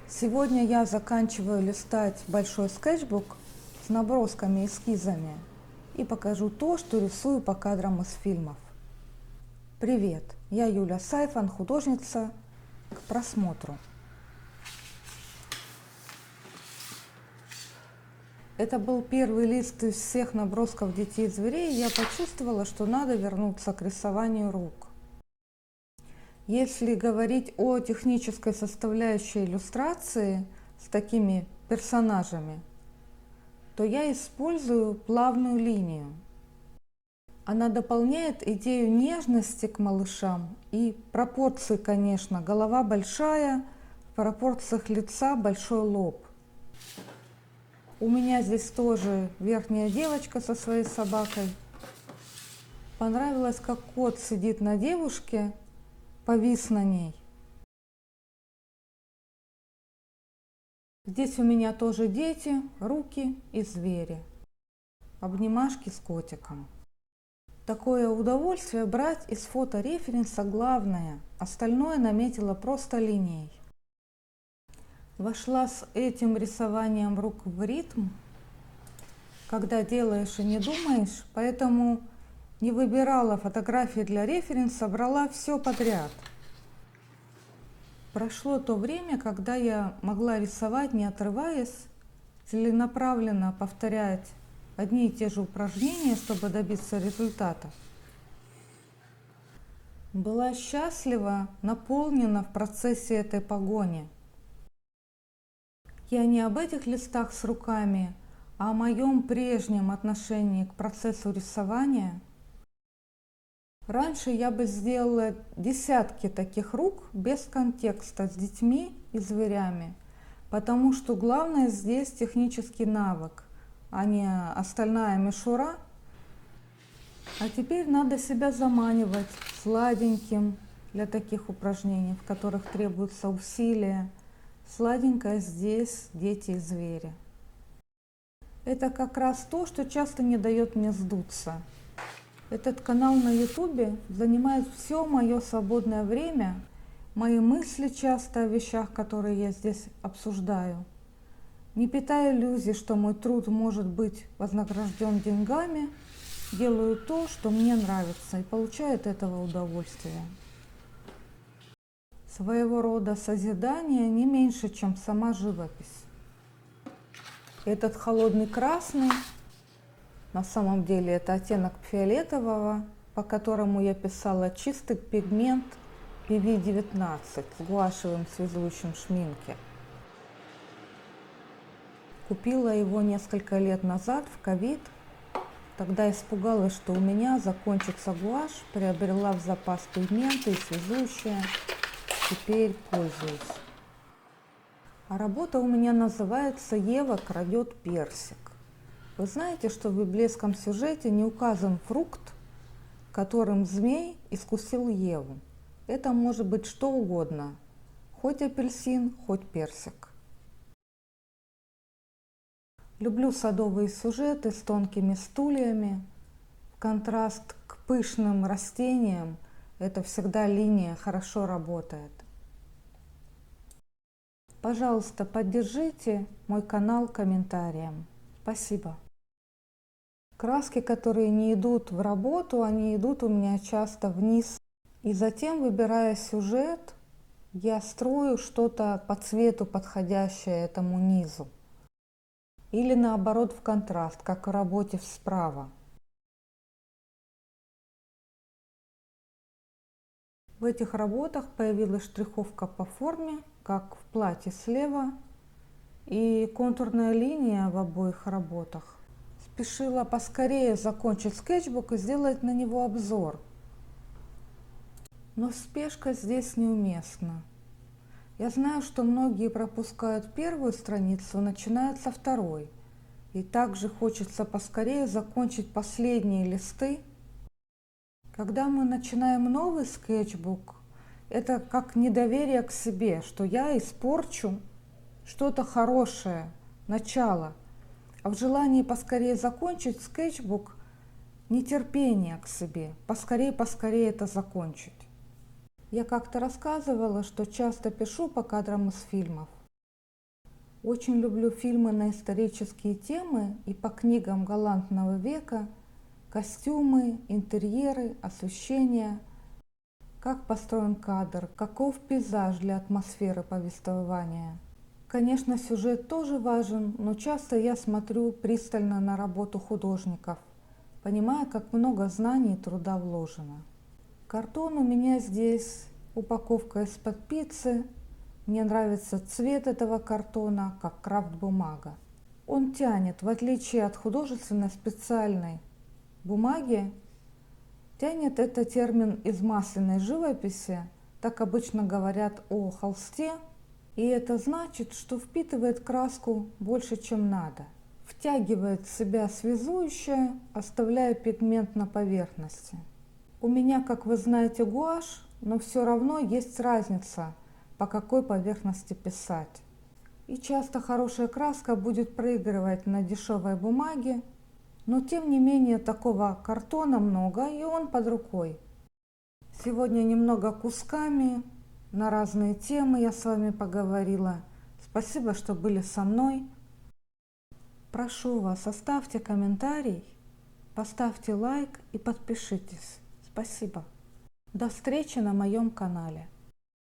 Сегодня я заканчиваю листать большой скетчбук с набросками и эскизами и покажу то, что рисую по кадрам из фильмов. Привет, я Юля Сайфан, художница. К просмотру. Это был первый лист из всех набросков детей и зверей, и я почувствовала, что надо вернуться к рисованию рук. Если говорить о технической составляющей иллюстрации с такими персонажами, то я использую плавную линию. Она дополняет идею нежности к малышам и пропорции, конечно. Голова большая, в пропорциях лица большой лоб. У меня здесь тоже верхняя девочка со своей собакой. Понравилось, как кот сидит на девушке, повис на ней. Здесь у меня тоже дети, руки и звери. Обнимашки с котиком. Такое удовольствие брать из фотореференса главное, остальное наметила просто линией. Вошла с этим рисованием рук в ритм, когда делаешь и не думаешь, поэтому не выбирала фотографии для референса, брала все подряд. Прошло то время, когда я могла рисовать, не отрываясь, целенаправленно повторять одни и те же упражнения, чтобы добиться результата. Была счастлива, наполнена в процессе этой погони. Я не об этих листах с руками, а о моем прежнем отношении к процессу рисования. Раньше я бы сделала десятки таких рук без контекста с детьми и зверями, потому что главное здесь технический навык, а не остальная мишура. А теперь надо себя заманивать сладеньким для таких упражнений, в которых требуется усилие. Сладенькое здесь дети и звери. Это как раз то, что часто не дает мне сдуться. Этот канал на ютубе занимает все мое свободное время, мои мысли часто о вещах, которые я здесь обсуждаю. Не питая иллюзий, что мой труд может быть вознагражден деньгами, делаю то, что мне нравится, и получаю от этого удовольствие. Своего рода созидание не меньше, чем сама живопись. Этот холодный красный, на самом деле это оттенок фиолетового, по которому я писала чистый пигмент PV19 с гуашевым связующим шминки. Купила его несколько лет назад в ковид. Тогда испугалась, что у меня закончится гуашь, приобрела в запас пигменты и связующие. Теперь пользуюсь. А работа у меня называется «Ева крадет персик». Вы знаете, что в библейском сюжете не указан фрукт, которым змей искусил Еву. Это может быть что угодно, хоть апельсин, хоть персик. Люблю садовые сюжеты с тонкими стульями. В контраст к пышным растениям это всегда линия хорошо работает. Пожалуйста, поддержите мой канал комментарием. Спасибо. Краски, которые не идут в работу, они идут у меня часто вниз. И затем, выбирая сюжет, я строю что-то по цвету, подходящее этому низу. Или наоборот в контраст, как в работе справа. В этих работах появилась штриховка по форме, как в платье слева, и контурная линия в обоих работах. Спешила поскорее закончить скетчбук и сделать на него обзор. Но спешка здесь неуместна. Я знаю, что многие пропускают первую страницу, начинают со второй. И также хочется поскорее закончить последние листы. Когда мы начинаем новый скетчбук, это как недоверие к себе, что я испорчу что-то хорошее, начало. А в желании поскорее закончить скетчбук нетерпение к себе, поскорее это закончить. Я как-то рассказывала, что часто пишу по кадрам из фильмов. Очень люблю фильмы на исторические темы и по книгам галантного века, костюмы, интерьеры, освещение, как построен кадр, каков пейзаж для атмосферы повествования. Конечно, сюжет тоже важен, но часто я смотрю пристально на работу художников, понимая, как много знаний и труда вложено. Картон у меня здесь, упаковка из-под пиццы. Мне нравится цвет этого картона, как крафт-бумага. Он тянет, в отличие от художественной специальной бумаги, тянет это термин из масляной живописи, так обычно говорят о холсте, и это значит, что впитывает краску больше, чем надо. Втягивает в себя связующее, оставляя пигмент на поверхности. У меня, как вы знаете, гуашь, но все равно есть разница, по какой поверхности писать. И часто хорошая краска будет проигрывать на дешевой бумаге, но тем не менее такого картона много, и он под рукой. Сегодня немного кусками, на разные темы я с вами поговорила. Спасибо, что были со мной. Прошу вас, оставьте комментарий, поставьте лайк и подпишитесь. Спасибо. До встречи на моем канале.